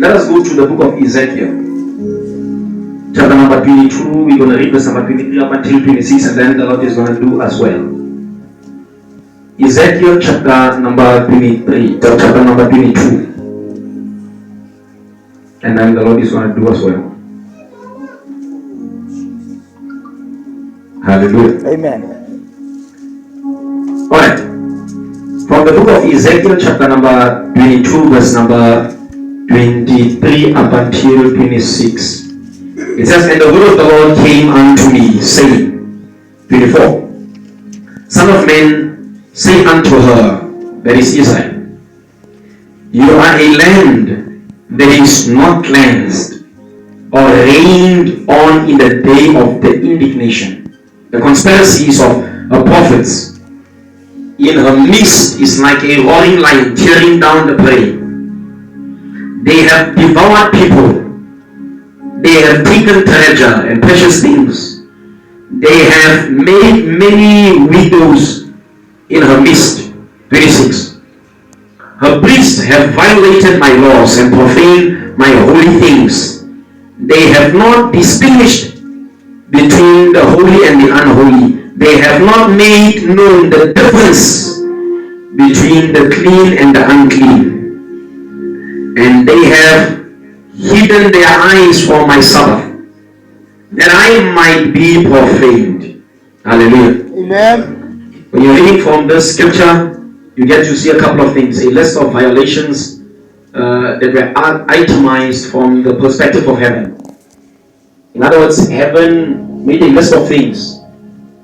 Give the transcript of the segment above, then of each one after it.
Let us go to the book of Ezekiel. Chapter number 22, we're going to read verse number 23 up until 26, and then the Lord is going to do as well. Ezekiel chapter number 23, chapter number 22. And then the Lord is going to do as well. Hallelujah. Amen. Alright. From the book of Ezekiel chapter number 22, verse number 23 up until 26. It says, and the word of the Lord came unto me, saying, 24. Son of man, say unto her, that is Israel, you are a land that is not cleansed or rained on in the day of the indignation. The conspiracies of her prophets in her midst is like a roaring lion tearing down the prey. They have devoured people. They have taken treasure and precious things. They have made many widows in her midst. 26. Her priests have violated my laws and profaned my holy things. They have not distinguished between the holy and the unholy. They have not made known the difference between the clean and the unclean. And they have hidden their eyes from my Sabbath, that I might be profaned. Hallelujah. Amen. When you're reading from this scripture, you get to see a couple of things. A list of violations that were itemized from the perspective of heaven. In other words, heaven made a list of things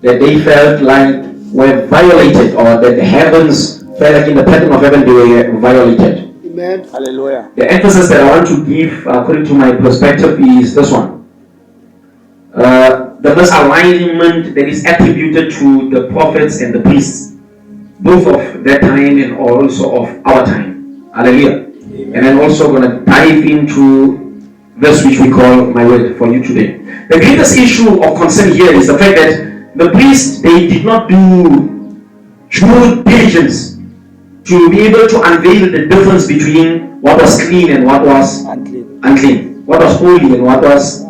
that they felt like were violated, or that the heavens felt like in the pattern of heaven they were violated. Amen. Hallelujah. The emphasis that I want to give, according to my perspective, is this one. The misalignment that is attributed to the prophets and the priests, both of that time and also of our time. Hallelujah. Amen. And I'm also going to dive into this which we call my word for you today. The greatest issue of concern here is the fact that the priests, they did not do due diligence to be able to unveil the difference between what was clean and what was unclean. What was holy and what was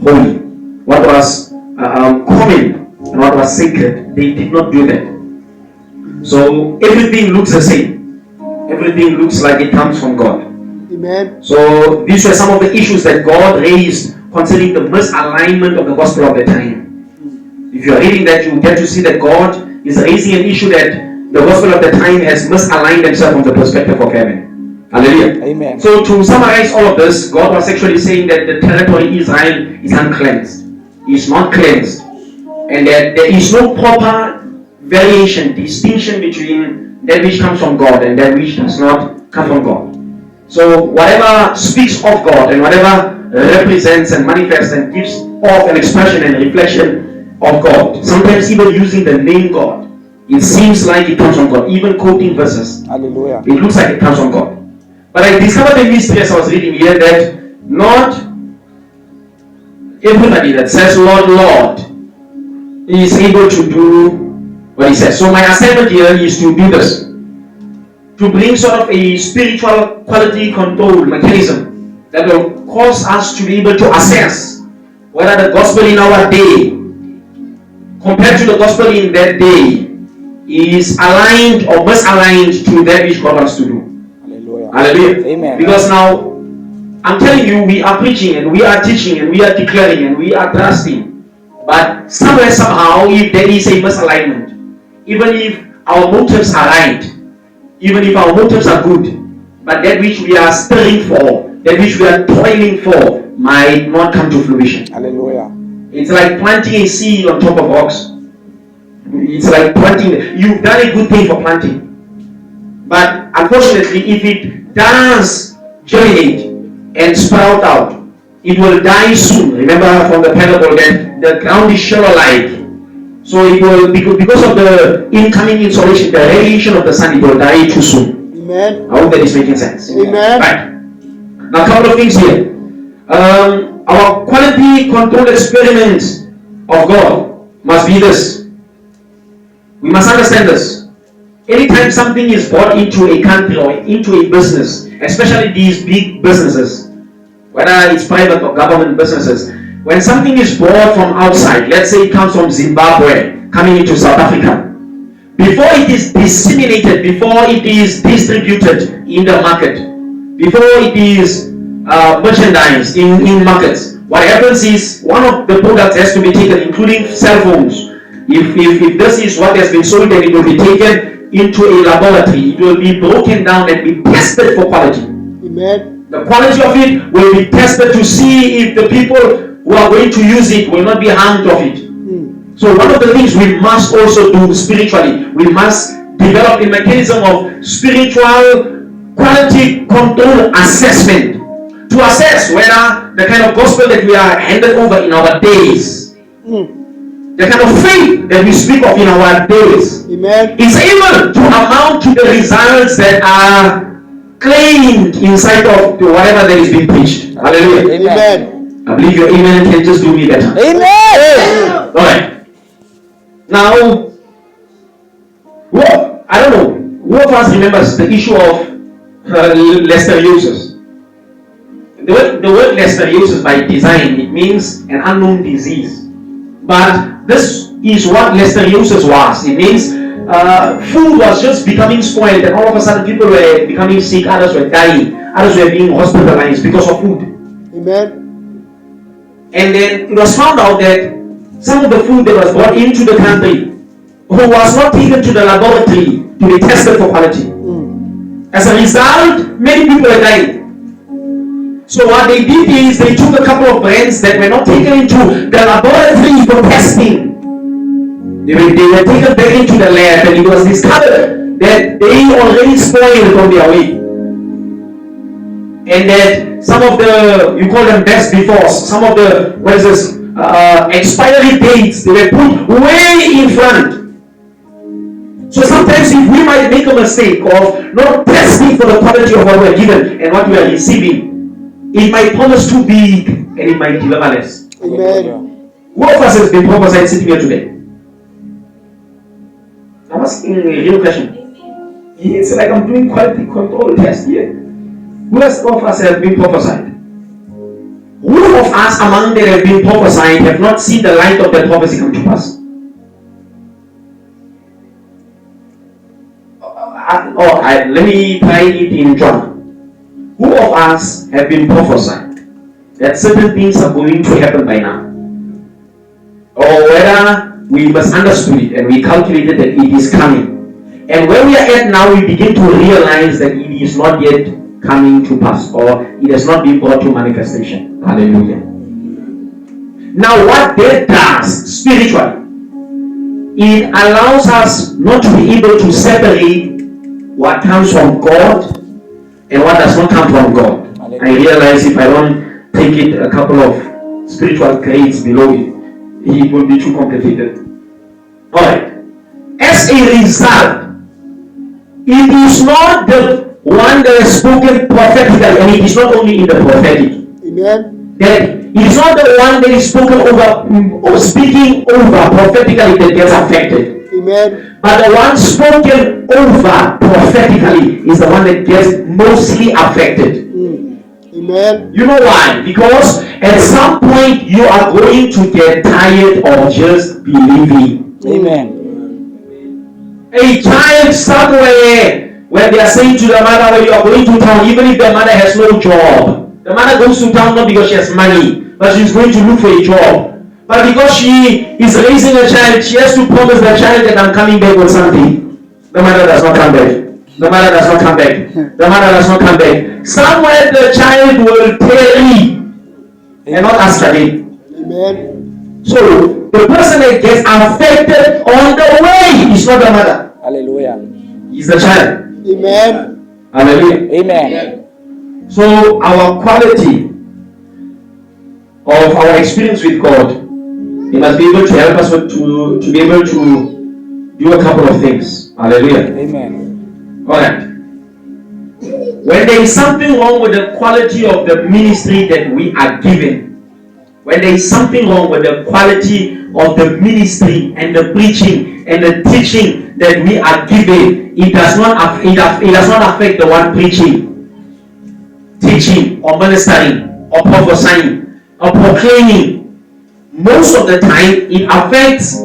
holy. What was common and what was sacred. They did not do that. So everything looks the same. Everything looks like it comes from God. Amen. So these were some of the issues that God raised concerning the misalignment of the gospel of the time. If you are reading that, you get to see that God is raising an issue that the gospel of the time has misaligned themselves from the perspective of heaven. Hallelujah. Amen. So to summarize all of this, God was actually saying that the territory Israel is uncleansed. It's not cleansed. And that there is no proper variation, distinction between that which comes from God and that which does not come from God. So whatever speaks of God and whatever represents and manifests and gives off an expression and reflection of God, sometimes even using the name God, it seems like it comes from God. Even quoting verses, hallelujah, it looks like it comes from God. But I discovered a mystery as I was reading here, that not everybody that says Lord, Lord is able to do what he says. So my assignment here is to do this, to bring sort of a spiritual quality control mechanism that will cause us to be able to assess whether the gospel in our day compared to the gospel in that day is aligned or misaligned to that which God wants to do. Hallelujah. Hallelujah. Amen. Because now, I'm telling you, we are preaching and we are teaching and we are declaring and we are trusting. But somewhere, somehow, if there is a misalignment, even if our motives are right, even if our motives are good, but that which we are stirring for, that which we are toiling for, might not come to fruition. Hallelujah. It's like planting a seed on top of rocks. It's like planting. You've done a good thing for planting. But unfortunately, if it does germinate and sprout out, it will die soon. Remember from the parable that the ground is shallow-like. So it will, because of the incoming insolation, the radiation of the sun, it will die too soon. Amen. I hope that is making sense. Amen. Right. Now, a couple of things here. Our quality control experiment of God must be this. We must understand this. Anytime something is brought into a country or into a business, especially these big businesses, whether it's private or government businesses, when something is brought from outside, let's say it comes from Zimbabwe, coming into South Africa, before it is disseminated, before it is distributed in the market, before it is merchandised in markets, what happens is one of the products has to be taken, including cell phones. If this is what has been sold, then it will be taken into a laboratory. It will be broken down and be tested for quality. Amen. The quality of it will be tested to see if the people who are going to use it will not be harmed of it. So one of the things we must also do spiritually, we must develop a mechanism of spiritual quality control assessment to assess whether the kind of gospel that we are handed over in our days, the kind of faith that we speak of in our days, Amen. is able to amount to the results that are claimed inside of whatever that is being preached. Hallelujah. Amen. I believe your amen can just do me better. Amen. All right. Now, I don't know, who of us remembers the issue of listeriosis? The word listeriosis by design, it means an unknown disease. But this is what listeriosis was. It means food was just becoming spoiled, and all of a sudden people were becoming sick, others were dying, others were being hospitalized because of food. Amen. And then it was found out that some of the food that was brought into the country was not taken to the laboratory to be tested for quality. As a result, many people are dying. So what they did is they took a couple of brands that were not taken into the laboratory for testing. They were taken back into the lab, and it was discovered that they already spoiled on their way. And that some of the, you call them best befores, some of the, expiry dates, they were put way in front. So sometimes if we might make a mistake of not testing for the quality of what we are given and what we are receiving, it might promise too big and it might deliver less. Amen. Who of us has been prophesied sitting here today? I'm asking a real question. It's like I'm doing quality control test here. Who else of us have been prophesied? Who of us among them have been prophesied have not seen the light of that prophecy come to pass? Let me try it in John. Who of us have been prophesied that certain things are going to happen by now? Or whether we misunderstood it and we calculated that it is coming. And where we are at now, we begin to realize that it is not yet coming to pass, or it has not been brought to manifestation. Hallelujah. Now what that does spiritually, it allows us not to be able to separate what comes from God and what does not come from God. Hallelujah. I realize if I don't take it a couple of spiritual grades below it will be too complicated. Alright. As a result, it is not the one that is spoken prophetically, and it is not only in the prophetic. Amen. That it is not the one that is spoken over or speaking over prophetically that gets affected. Amen. But the one spoken over prophetically is the one that gets mostly affected. Amen. You know why? Because at some point you are going to get tired of just believing. Amen. A child somewhere where they are saying to the mother, when you are going to town, even if the mother has no job, the mother goes to town not because she has money, but she's going to look for a job. But because she is raising a child, she has to promise the child that I'm coming back with something. The mother does not come back. The mother does not come back. The mother does not come back. Somewhere the child will tarry and not ask again. Amen. So the person that gets affected on the way is not the mother. Hallelujah. It's the child. Amen. Hallelujah. Amen. So our quality of our experience with God, He must be able to help us to be able to do a couple of things. Hallelujah. Amen. Alright. When there is something wrong with the quality of the ministry that we are given, when there is something wrong with the quality of the ministry and the preaching and the teaching that we are given, it does not affect the one preaching, teaching, or ministering. or prophesying or proclaiming, most of the time it affects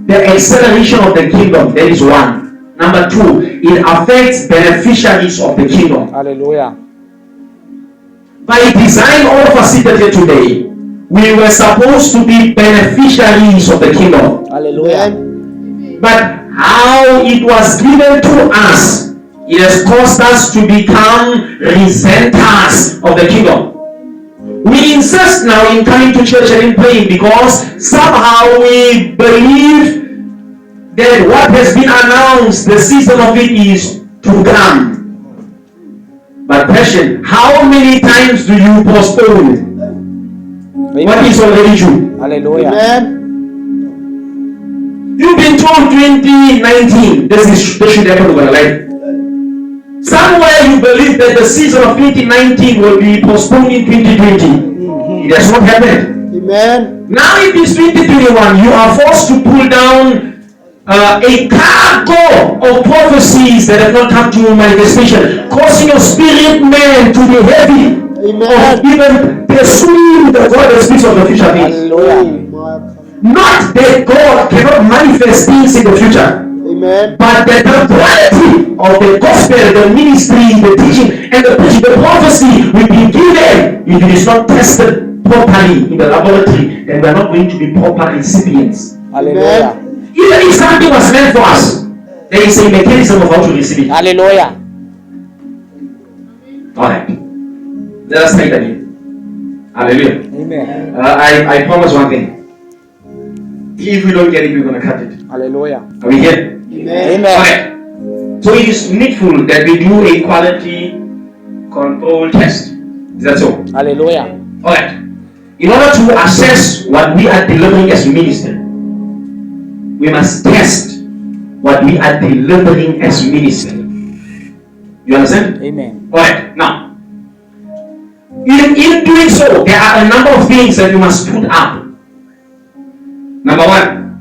the acceleration of the kingdom. That is one. Number two, it affects beneficiaries of the kingdom. Hallelujah. By design, all of us seated here today, we were supposed to be beneficiaries of the kingdom. Hallelujah. But how it was given to us, it has caused us to become resenters of the kingdom. We insist now in coming to church and in praying because somehow we believe that what has been announced, the season of it is to come. But question, how many times do you postpone what is already true? Hallelujah. Amen. You've been told 2019, this should happen over your life. Somewhere you believe that the season of 2019 will be postponed in 2020. It has not happened. Amen. Now it is 2021. You are forced to pull down a cargo of prophecies that have not come to manifestation, causing your spirit man to be heavy. Amen. Of even pursuing the God that speaks of the future things. Hallelujah. Not that God cannot manifest things in the future, Amen. but that the quality of the gospel, the ministry, the teaching, and the preaching, the prophecy will be given. If it is not tested properly in the laboratory, then we are not going to be proper recipients. Hallelujah. Even if something was meant for us, there is a mechanism of how to receive it. Hallelujah. Alright. Let us take that in. Hallelujah. Amen. I promise one thing. If we don't get it, we're going to cut it. Hallelujah. Are we here? Amen. Amen. Alright. So it is needful that we do a quality control test. Is that so? Hallelujah. Alright. In order to assess what we are delivering as minister, we must test what we are delivering as minister. You understand? Amen. Alright. Now, in doing so, there are a number of things that you must put up. Number one,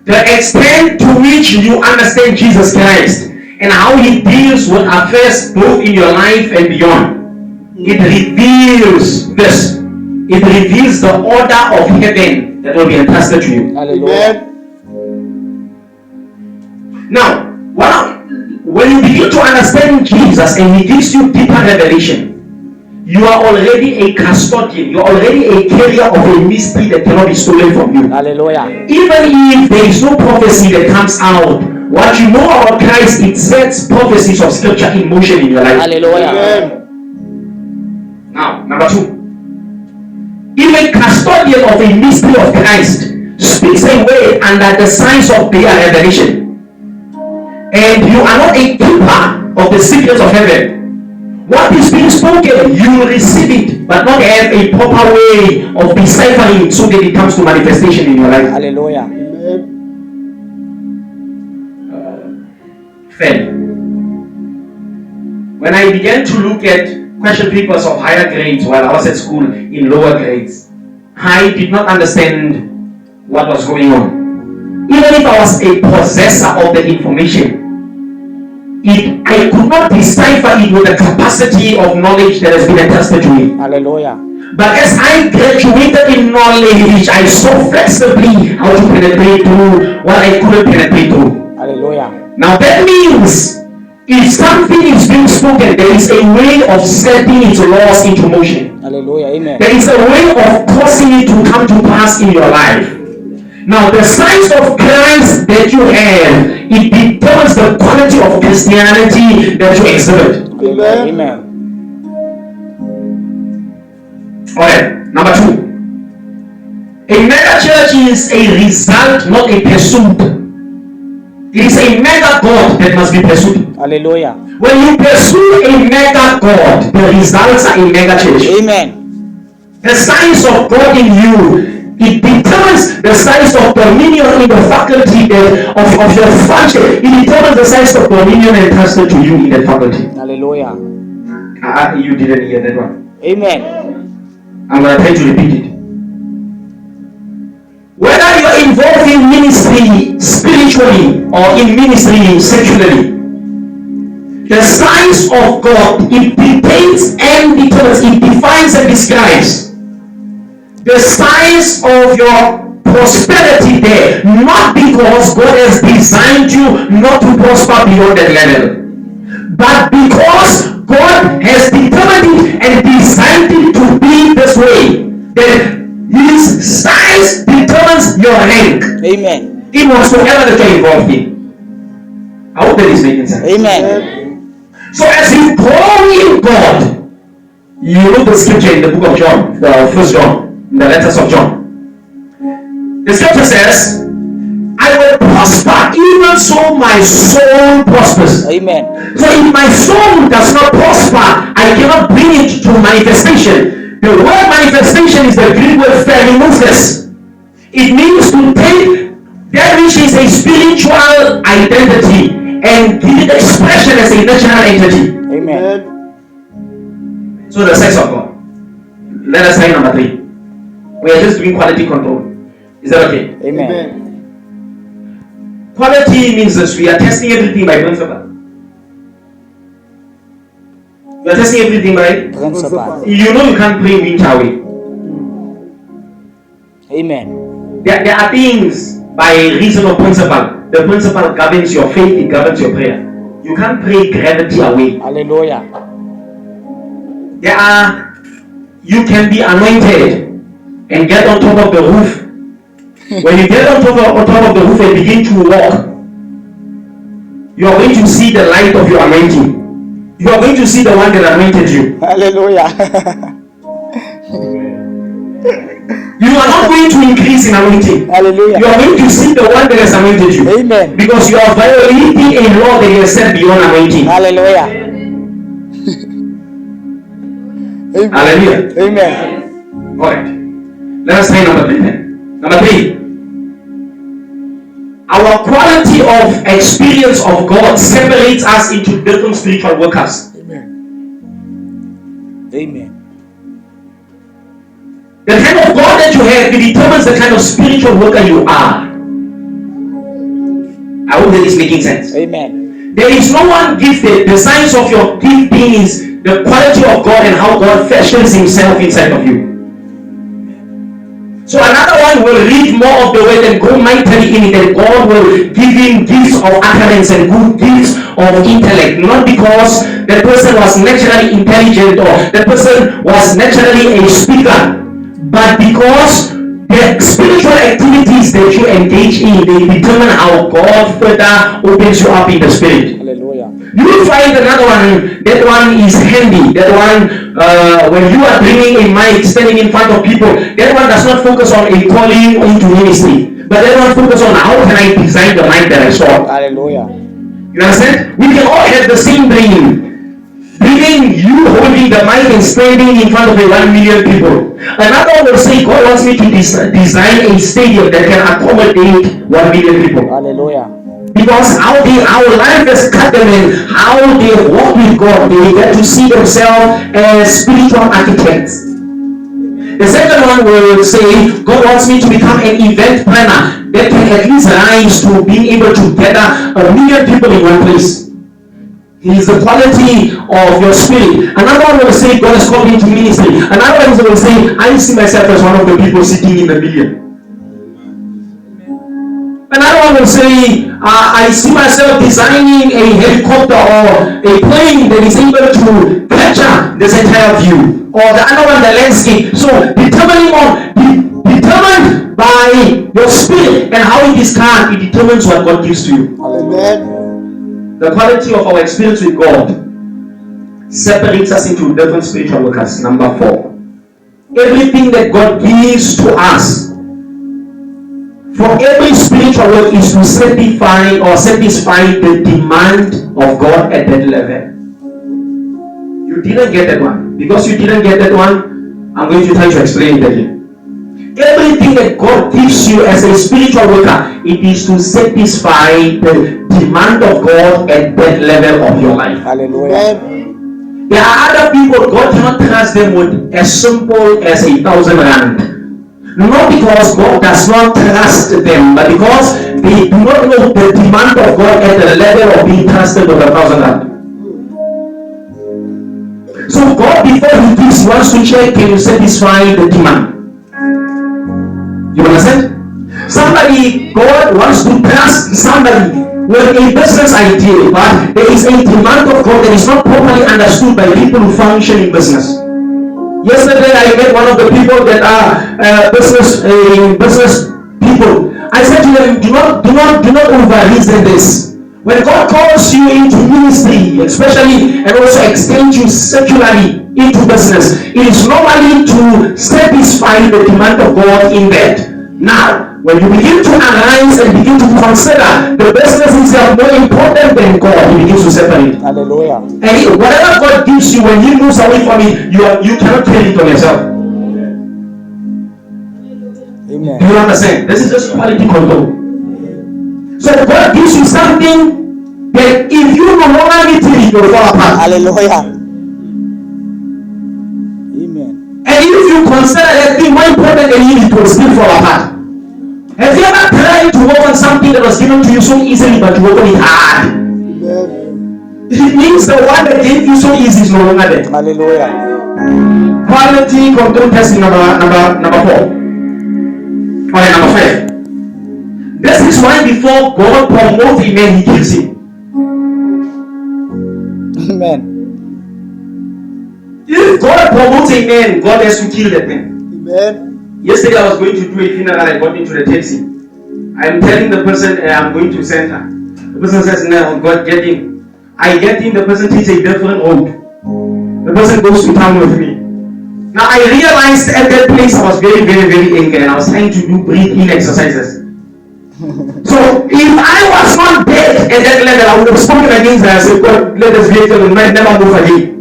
the extent to which you understand Jesus Christ and how he deals with affairs both in your life and beyond. It reveals this. It reveals the order of heaven that will be entrusted to you. Hallelujah. Now, when you begin to understand Jesus and he gives you deeper revelation, you are already a custodian. You are already a carrier of a mystery that cannot be stolen from you. Hallelujah. Even if there is no prophecy that comes out, what you know about Christ, it sets prophecies of scripture in motion in your life. Hallelujah. Amen. Now, number two. If a custodian of a mystery of Christ speaks a word under the signs of their revelation, and you are not a keeper of the secrets of heaven, what is being spoken, you will receive it, but not have a proper way of deciphering it so that it comes to manifestation in your life. Hallelujah. Amen. Fair. When I began to look at question papers of higher grades while I was at school in lower grades, I did not understand what was going on. Even if I was a possessor of the information, I could not decipher it with the capacity of knowledge that has been entrusted to me. Hallelujah. But as I graduated in knowledge, I saw flexibly how to penetrate through what I couldn't penetrate through. Hallelujah. Now that means if something is being spoken, there is a way of setting its laws into motion. Hallelujah. Amen. There is a way of causing it to come to pass in your life. Now the signs of Christ that you have, it determines the quality of Christianity that you exhibit. Amen. Amen. Alright, number two. A mega church is a result, not a pursuit. It is a mega God that must be pursued. Hallelujah. When you pursue a mega God, the results are a mega church. Amen. The signs of God in you, it determines the size of dominion in the faculty of your function. It determines the size of dominion entrusted to you in that faculty. Hallelujah. You didn't hear that one. Amen. I'm going to try to repeat it. Whether you're involved in ministry spiritually or in ministry secularly, the signs of God, it pertains and determines, it defines and describes the signs of your prosperity there, not because God has designed you not to prosper beyond that level, but because God has determined it and designed it to be this way. That His size determines your rank. Amen. In whatsoever that you're involved in. I hope that is making sense. Amen. So as you grow in God, you know the scripture in the book of John, the first John, in the letters of John. The scripture says, I will prosper, even so my soul prospers. Amen. So if my soul does not prosper, I cannot bring it to manifestation. The word manifestation is the Greek word pherimuses. It means to take that which is a spiritual identity and give it expression as a natural entity. Amen. So the sex of God. Let us say number 3. We are just doing quality control. Is that okay? Amen. Quality means this. We are testing everything by principle. We are testing everything by Principle. you know you can't play wind away. Amen. There are things by reason of principle. The principle governs your faith, it governs your prayer. You can't pray gravity away. Hallelujah. You can be anointed and get on top of the roof. When you get on top of the roof and begin to walk, you are going to see the light of your anointing. You are going to see the one that anointed you. Hallelujah. You are not going to increase in anointing. Hallelujah. You are going to see the one that has anointed you. Amen. Because you are violating a law that he has set beyond anointing. Hallelujah. Amen. Hallelujah. Amen. Alright. Let us try number 3 then. Number 3. Our quality of experience of God separates us into different spiritual workers. Amen. Amen. The kind of God that you have, it determines the kind of spiritual worker you are. I hope that is making sense. Amen. There is no one gifted. The science of your gifting is the quality of God and how God fashions Himself inside of you. So another one will read more of the word and go mightily in it, and God will give him gifts of utterance and good gifts of intellect. Not because that person was naturally intelligent or that person was naturally a speaker, but because the spiritual activities that you engage in, they determine how God further opens you up in the spirit. Hallelujah. You will find another one, that one is handy. That one, when you are bringing a mic, standing in front of people, that one does not focus on a calling into ministry. But that one focuses on how can I design the mic that I saw. Hallelujah. You understand? We can all have the same dream. Dreaming you holding the mic and standing in front of a 1 million people. Another one will say, God wants me to design a stadium that can accommodate 1 million people. Hallelujah. Because our life has cut them in, how they walk with God, they get to see themselves as spiritual architects. The second one will say, God wants me to become an event planner that can at least rise to being able to gather 1 million people in one place. It is the quality of your spirit. Another one will say, God has called me to ministry. Another one will say, I see myself as one of the people sitting in the million. Another one will say, I see myself designing a helicopter or a plane that is able to capture this entire view. Or the other one, the landscape. So determined by your spirit and how it is done, it determines what God gives to you. Amen. The quality of our experience with God separates us into different spiritual workers. Number 4. Everything that God gives to us for every spiritual work is to satisfy the demand of God at that level. You didn't get that one. Because you didn't get that one, I'm going to try to explain it again. Everything that God gives you as a spiritual worker, it is to satisfy the demand of God at that level of your life. Hallelujah. Amen. There are other people, God cannot trust them with as simple as 1,000 rand. Not because God does not trust them, but because they do not know the demand of God at the level of being trusted with 1,000 rand. So God, before He gives, wants to check, can you satisfy the demand? You understand? Somebody, God wants to trust somebody with a business idea, but there is a demand of God that is not properly understood by people who function in business. Yesterday, I met one of the people that are business people. I said to them, do not over-reason this. When God calls you into ministry, especially, and also extends you secularly into business, it is normally to satisfy the demand of God in that. Now, when you begin to arise and begin to consider the business itself more important than God, He begins to separate. Hallelujah. And whatever God gives you, when He moves away from it, you cannot carry it on yourself. Amen. Do you understand? This is just quality control. So God gives you something that if you no longer need it, you'll fall apart. Hallelujah. Amen. And if you consider that thing more important than it will still fall apart. Have you ever tried to work on something that was given to you so easily, but you work on it hard? Amen. It means the one that gave you so easy is no longer there. Hallelujah. Quality control testing number 4. Okay, number 5. This is why before God promotes a man, He kills him. Amen. If God promotes a man, God has to kill that man. Amen. Yesterday I was going to do a funeral. I got into the taxi. I'm telling the person I'm going to send her. The person says, no, God, get in. I get in, the person takes a different road. The person goes to town with me. Now I realized at that place I was very, very, very angry, and I was trying to do breathe-in exercises. So if I was not dead at that level, I would have spoken against her. I said, God, let us vehicle never move again.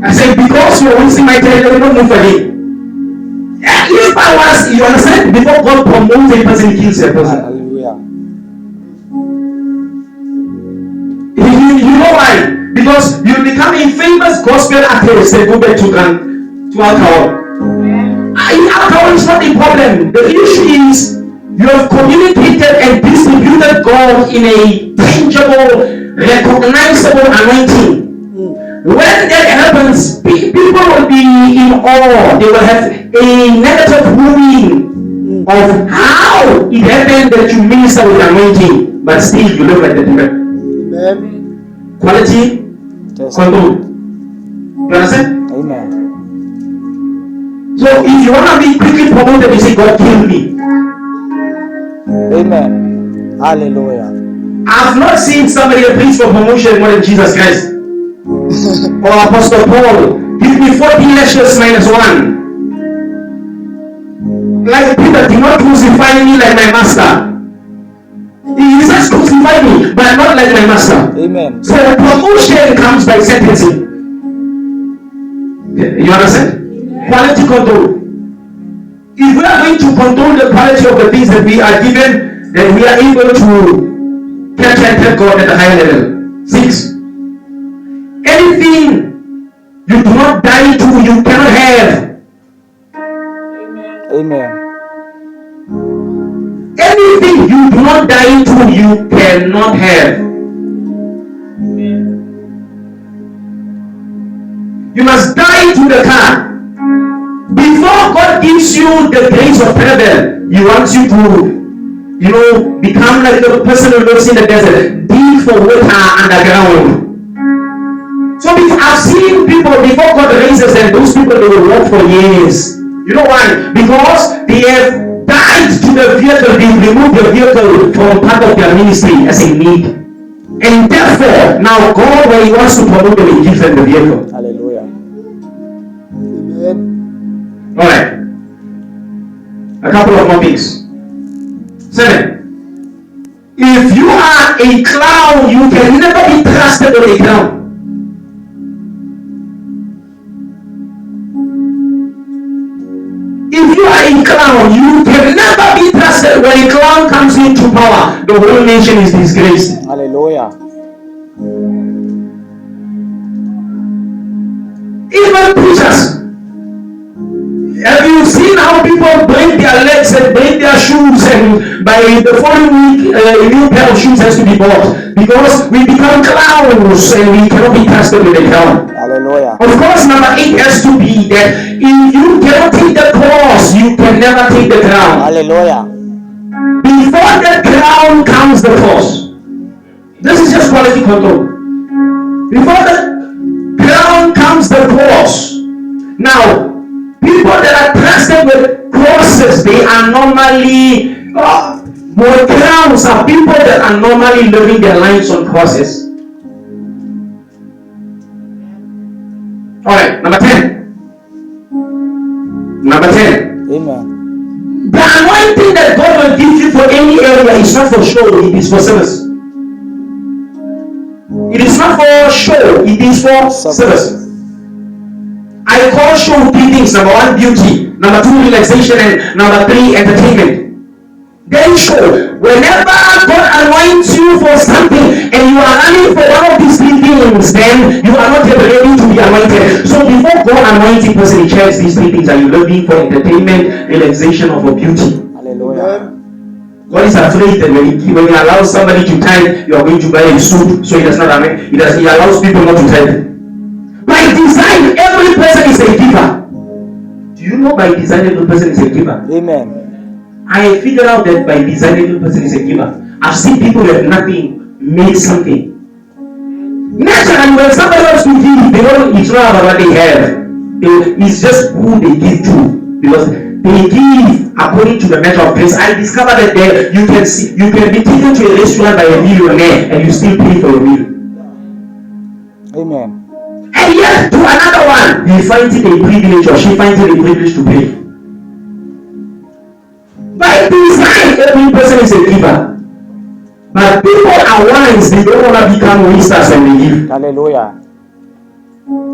I said, because you're wasting my time, let me not move again. If I was, you understand, before God promotes a person, He kills a person. Hallelujah. You know why? Because you become a famous gospel artist and go back to alcohol. Alcohol is not the problem. The issue is you have communicated and distributed God in a tangible, recognizable anointing. When that happens, people will be in awe. They will have a negative viewing of how it happened that you minister with anointing, but still you look like the devil. Amen. Quality control. You understand? Amen. So if you want to be quickly promoted, you say, God kill me. Amen. Hallelujah. I've not seen somebody preach for promotion more than Jesus Christ. Or Apostle Paul. Give me 40 lashes minus 1. Like Peter, do not crucify me like my master. He says crucify me, but not like my master. Amen. So the promotion comes by sentencing. You understand? Quality control. If we are going to control the quality of the things that we are given, then we are able to capture and tell God at a higher level. 6. Anything you do not die to, you cannot have. Amen. Anything you do not die to, you cannot have. You must die to the car. Before God gives you the grace of travel, He wants you to, become like the person who lives in the desert, dig for water underground. So I've seen people, before God raises them, those people, they will walk for years. You know why? Because they have died to the vehicle. They removed the vehicle from part of their ministry as a need. And therefore, now God, when He wants to promote them, He gives them the vehicle. Hallelujah. Amen. Alright. A couple of more things. 7. If you are a clown, you can never be trusted on a clown. If you are a clown, you can never be trusted. When a clown comes into power, the whole nation is disgraced. Hallelujah. Even preachers. Have you seen how people break their legs and break their shoes, and by the following week, a new pair of shoes has to be bought because we become clowns and we cannot be trusted with a crown. Hallelujah. Of course, number 8 has to be that if you cannot take the cross, you can never take the crown. Hallelujah. Before the crown comes the cross. This is just quality control. Before the crown comes the cross. Now, people that are trusted with crosses, they are normally more crowns are people that are normally living their lives on crosses. Alright, number 10. Number 10. Amen. The anointing that God will give you for any area is not for show, it is for service. It is not for show, it is for service. I call show 3 things. Number 1, beauty. Number 2, relaxation. And number 3, entertainment. Then show. Whenever God anoints you for something and you are running for one of these 3 things, then you are not yet ready to be anointed. So before God anoints a person, he checks these 3 things. Are you looking for entertainment, relaxation, or for beauty? Hallelujah. God is afraid that when he allows somebody to tithe, you are going to buy a suit. So he does not anoint. He allows people not to tithe. By design, every person is a giver. Do you know by design every person is a giver? Amen. I figured out that by design every person is a giver. I've seen people who have nothing make something. Naturally, when somebody wants to give, they don't, it's not about what they have. It's just who they give to. Because they give according to the measure of grace. I discovered that there you can be taken to a restaurant by a millionaire and you still pay for your meal. Amen. And yet to another one, he finds it a privilege or she finds it a privilege to pay. By design, every person is a giver. But people are wise, they don't want to become wasters when they give. Hallelujah.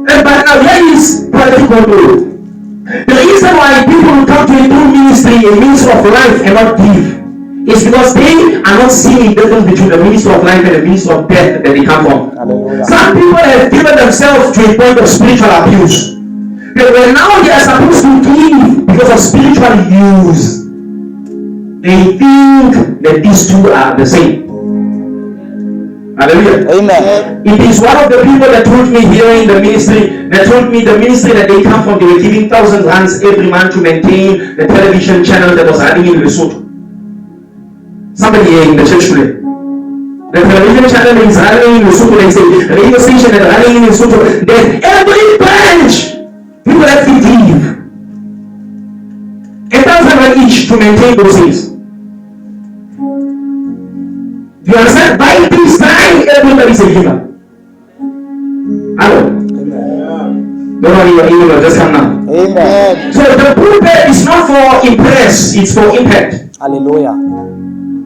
But now here is quality control. The reason why people come to a true ministry, a ministry of life, and not give, is because they are not seeing the difference between the ministry of life and the ministry of death that they come from. Hallelujah. Some people have given themselves to a point of spiritual abuse. But when now they are supposed to give because of spiritual use, they think that these two are the same. Hallelujah. Amen. It is one of the people that told me here in the ministry, that told me the ministry that they come from, they were giving 1,000 rands every month to maintain the television channel that was running in Lesotho. Somebody here in the church today. The television channel is running in Lesotho, they say, radio station is running in Lesotho. Then every branch, people have to give 1,000 rand each to maintain those things. You understand? By design, everybody is a giver. Hello? Amen. Don't worry, your email will just come now. Amen. So the pulpit is not for impress, it's for impact. Hallelujah.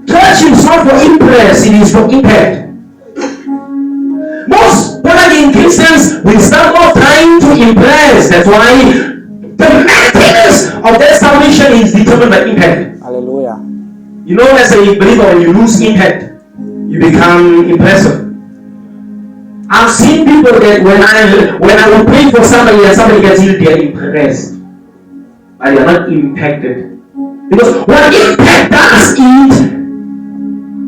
Church is not for impress, it is for impact. Most born-again Christians will start off trying to impress. That's why the maintenance of their salvation is determined by impact. Hallelujah. You know, as a believer, when you lose impact, you become impressive. I've seen people that when I will pray for somebody and somebody gets healed, they are impressed. But they are not impacted. Because what impact does, it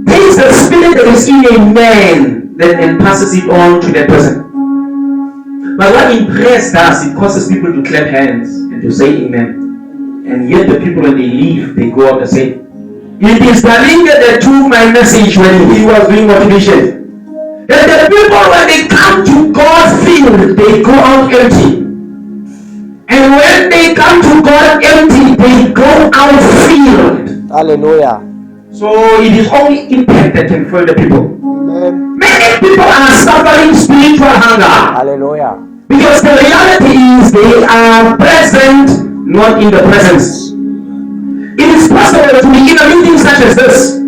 takes the spirit that is in a man and passes it on to that person. But what impress does, it causes people to clap hands and to say amen. And yet the people when they leave, they go out the same. It is Galinga that took my message when he was doing motivation. That the people when they come to God filled, they go out empty. And when they come to God empty, they go out filled. Hallelujah. So it is only impact that can fill the people. Amen. Many people are suffering spiritual hunger. Hallelujah. Because the reality is they are present, not in the presence. It is possible to be in a meeting such as this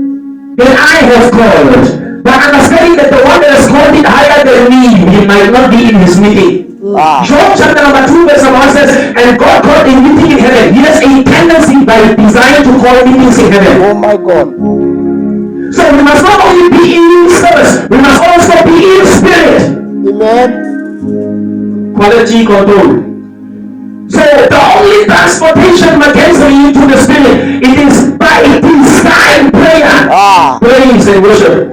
that I have called, but understanding that the one that has called it higher than me, he might not be in his meeting. Job chapter number 2 verse 1 says, and God called a meeting in heaven. He has a tendency by design to call meetings in heaven. Oh my God. So we must not only be in service, we must also be in spirit. Amen. Quality control. So the only transportation mechanism into the spirit, it is by design prayer, praise and worship.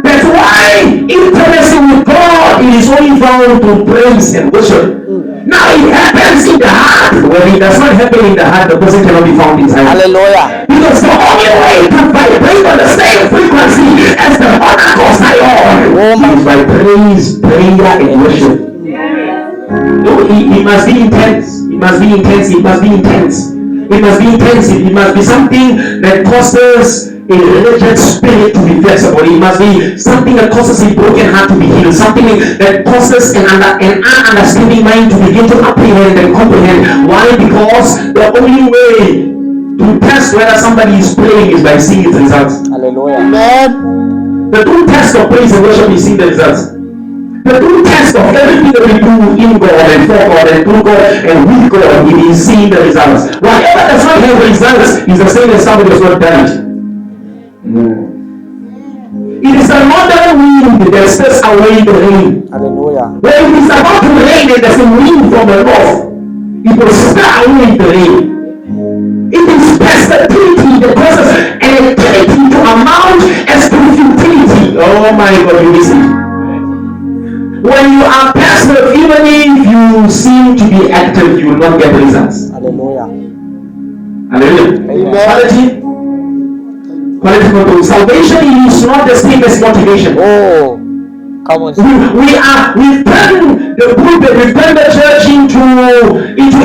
That's why intimacy with God is only found to praise and worship. Now it happens in the heart. When it does not happen in the heart, the person cannot be found inside. Hallelujah. Because the only way to vibrate on the same frequency as the Holy Ghost is by praise, prayer, and worship. No, it must be intense. It must be intense. It must be intense. It must be intensive. It must be something that causes a religious spirit to be flexible. It must be something that causes a broken heart to be healed. Something that causes an ununderstanding mind to begin to apprehend and comprehend. Why? Because the only way to test whether somebody is praying is by seeing its results. Hallelujah. Amen. The true test of praise and worship is seeing the results. The true test of everything that we do in God and for God and through God and with God, it is seeing the results. Whatever does not have results is the same as somebody has not done it. No. It is the northern wind that stirs away the rain. Hallelujah. When it is about to rain and there's a wind from the north, it will stir away the rain. It is versatility that causes an activity to amount as to futility. Oh my God, you listen. When you are passive, even if you seem to be active, you will not get results. Hallelujah. Hallelujah. Amen. Quality control. Salvation is not the same as motivation. Oh, come on. We've turned the pulpit, we've turned the church into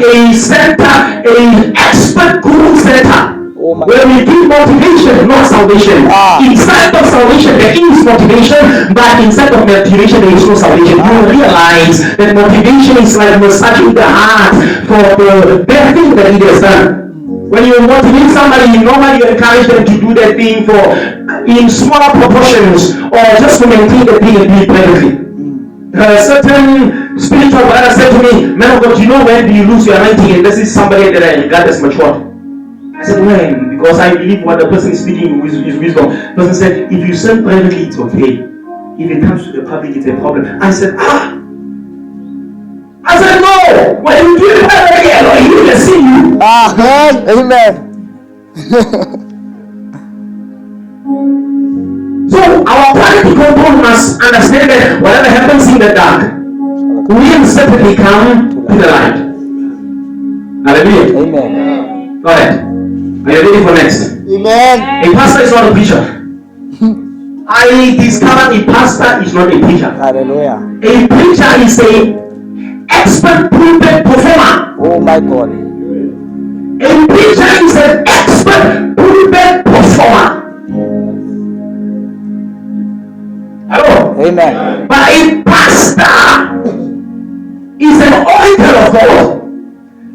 a center, an expert guru center. Oh my Where we give motivation, not salvation. Inside of salvation, there is motivation, but inside of motivation, there is no salvation. You realize that motivation is like massaging the heart for the bad thing that it has done. When you motivate somebody, normally you encourage them to do that thing in smaller proportions or just to maintain the thing and do it perfectly. A certain spiritual brother said to me, "Man of God, you know when do you lose your anointing?" And this is somebody that I regard as mature. I said, when? Because I believe what the person is speaking is wisdom. The person said, if you sing privately, it's okay. If it comes to the public, it's a problem. I said, I said, no. When you do it privately, Elohim will see you. Amen. So our quality control must understand that whatever happens in the dark will certainly come to the light. Hallelujah. Amen. Go ahead. Are you ready for next? Amen. A pastor is not a preacher. I discovered a pastor is not a preacher. Hallelujah. A preacher is a expert pulpit performer. Oh my God. A preacher is an expert pulpit performer. Hello? Amen. But a pastor is an orator of God.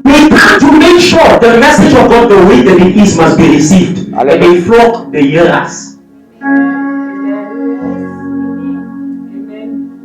They come to make sure the message of God, the way that it is, must be received. And they flock the hearers.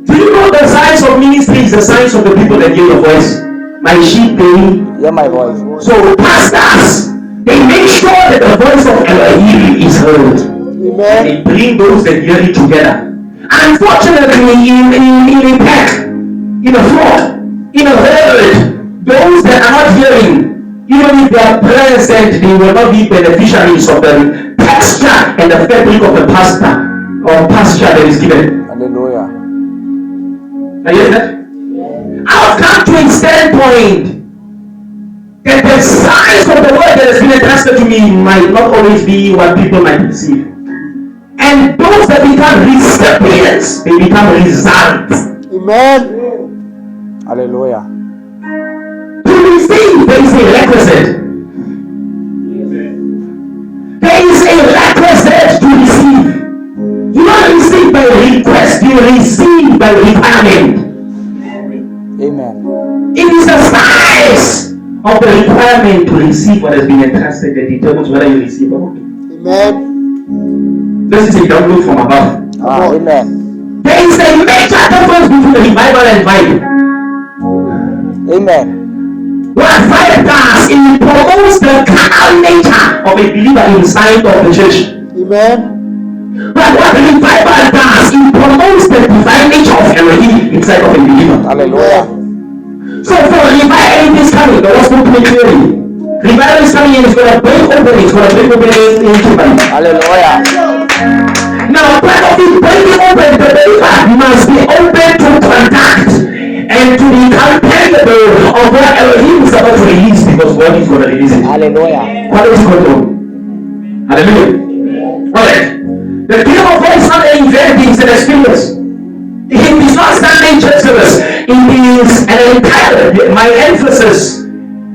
Do you know the signs of ministry is the signs of the people that hear your voice? My sheep, they Hear my voice. So pastors, they make sure that the voice of Elohim is heard. And they bring those that hear it together. Unfortunately, in a pack, in a flock, in a herd, those that are not hearing, even if they are present, they will not be beneficiaries of the texture and the fabric of the pastor or pasture that is given. Hallelujah. Are you hearing that? I've come to a standpoint that the size of the word that has been entrusted to me might not always be what people might perceive. And those that become recipients, they become results. Amen. Hallelujah. To receive, there is a requisite. There is a requisite to receive. You don't receive by request, you receive by requirement. Amen. It is the size of the requirement to receive what has been entrusted that determines whether you receive or not. Amen. This is a download from above. Amen. There is a major difference between the revival and vibe. Amen. What vibe does, it promotes the carnal nature of a believer inside of the church. Amen. But what revival does, it promotes the divine nature of Elohim inside of a believer. Hallelujah. So for revival Something is coming. The Lord spoke to me clearly. Revival is coming and it's going to break open. It's going to break open in Kimberley. Hallelujah. Now, part of it breaking open, the believer must be open to contact and to become capable of what Elohim is about to release, because God is going to release it. Hallelujah. Quality control. Hallelujah. Alright. The kingdom of God is not an event, it's an experience. It is not Sunday church service. It is an entire. My emphasis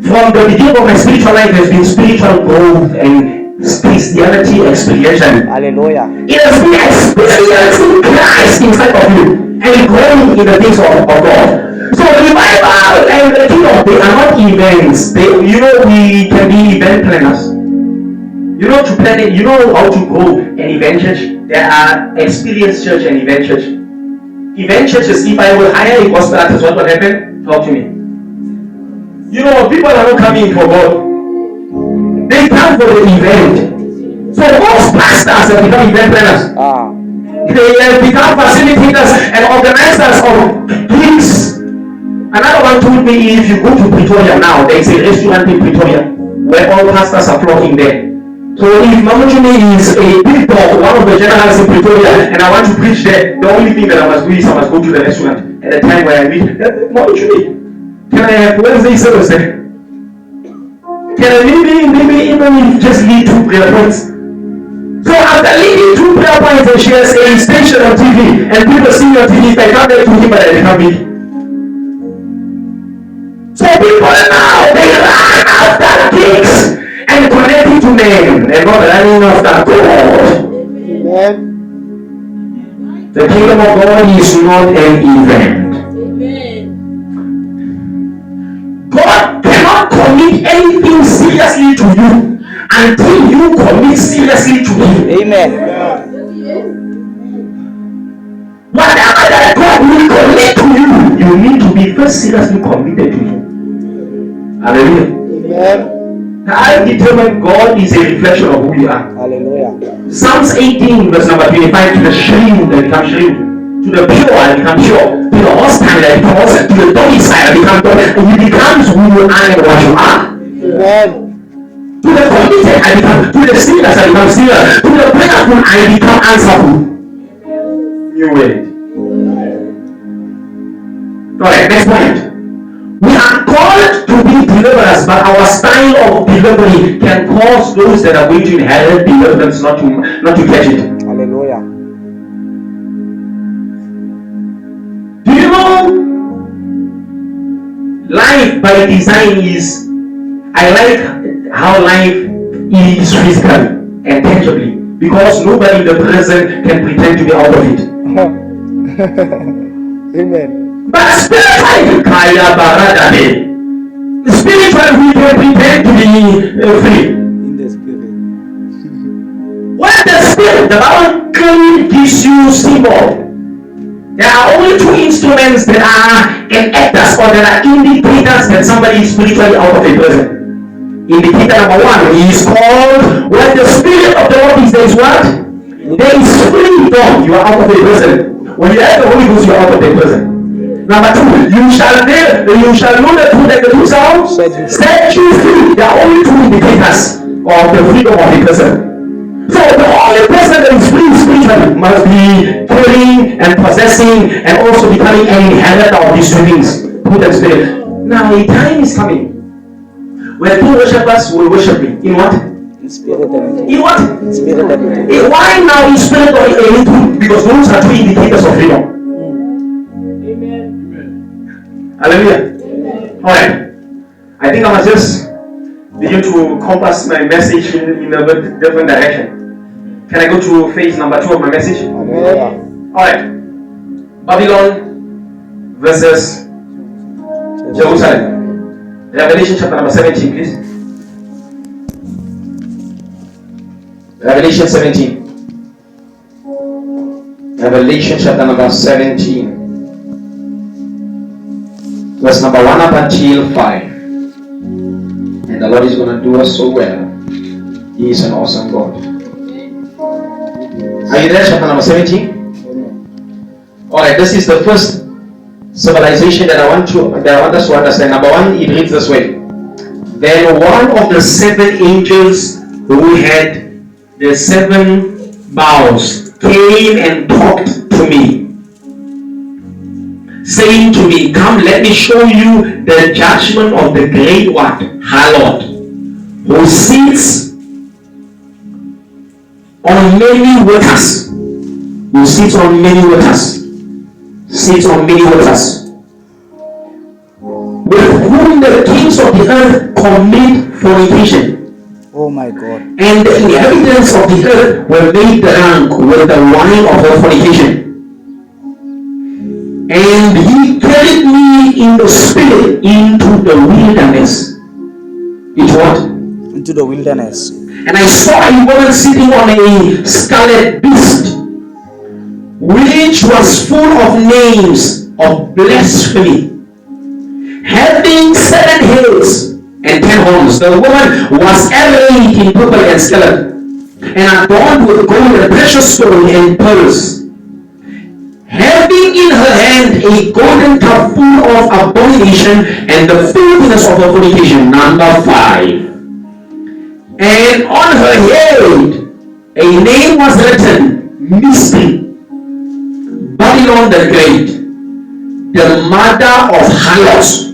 from the beginning of my spiritual life has been spiritual growth and Christianity experiential. Hallelujah. It has been experiencing Christ inside of you and growing in the things of God. So revival and the kingdom, they are not events. We can be event planners. To plan it, how to grow an event church. There are experienced church and event church. Event churches, if I will hire a gospel artist, what will happen? Talk to me. People are not coming for God. They come for the event. So most pastors have become event planners. They have become facilitators and organizers of gigs. Another one told me, if you go to Pretoria now, there is a restaurant in Pretoria where all pastors are flocking there. So if Mama Juni is a big dog, one of the generals in Pretoria, and I want to preach there, the only thing that I must do is I must go to the restaurant at the time where I meet. Mama Juni, can I have Wednesday service there? Can I maybe even just lead 2 prayer points? So after leading 2 prayer points and she has a station on TV, and people see on TV, they come there to him, but they become me. So people now, they run after gigs and connecting to men and not running after God. Amen. The kingdom of God is not an event. God cannot commit anything seriously to you until you commit seriously to Him. Amen. Whatever that God will commit to you, you need to be first seriously committed to Him. Hallelujah. Amen. I determine God is a reflection of who you are. Hallelujah. Psalms 18 verse number 25, to the shame I become shame, to the pure I become pure, to the hostile I become hostile, to the domicile I become domicile, and He becomes who you are and what you are. Amen. To the committed I become, to the sinners I become sinner, to the prayerful I become answerful. New way. Alright, next point. We are called to be deliverers, but our style of delivery can cause those that are going to inherit deliverance not to catch it. Hallelujah. Do you know life by design is, I like how life is physically and tangibly, because nobody in the present can pretend to be out of it. Amen. But spiritually, we can pretend to be free. In the spirit. When the Spirit, the Bible clearly gives you symbol. There are only 2 instruments that are enactors or that are indicators that somebody is spiritually out of a person. Indicator number 1 is called, when the Spirit of the Lord is there is what? There is freedom. You are out of a person. When you have the Holy Ghost, you are out of a person. Number 2, you shall know the truth, and the truth shall set you free. There are only 2 indicators of the freedom of a person. So the only person that is free spiritually must be carrying and possessing and also becoming an inheritor of these 2 things, truth and spirit. Now a time is coming where 2 worshippers will worship me. In what? In spirit and In what? in spirit and Why now in spirit or in truth? Because those are 2 indicators of freedom. Hallelujah. Alright. I think I must just begin to compass my message in a bit different direction. Can I go to phase number 2 of my message? Amen. Alright. Babylon versus Jerusalem. Revelation chapter number 17, please. Revelation 17. Revelation chapter number 17. Verse number 1 up until 5. And the Lord is going to do us so well. He is an awesome God. Are you there? Chapter number 17? Alright, this is the first civilization that I want us to understand. Number one, it reads this way. Then one of the 7 angels who had the 7 bowls came and talked to me, saying to me, come, let me show you the judgment of the great what? Harlot, who sits on many waters. Who sits on many waters. Sits on many waters. With whom the kings of the earth commit fornication. Oh my God. And the inhabitants of the earth were made drunk with the wine of her fornication. And he carried me in the spirit into the wilderness. Into what? Into the wilderness. And I saw a woman sitting on a scarlet beast, which was full of names of blasphemy, having 7 heads and 10 horns. The woman was arrayed in purple and scarlet, and adorned with gold and precious stone and pearls, having in her hand a golden cup full of abomination and the filthiness of her fornication. Number 5. And on her head a name was written, Mystery, Babylon the Great, the mother of harlots,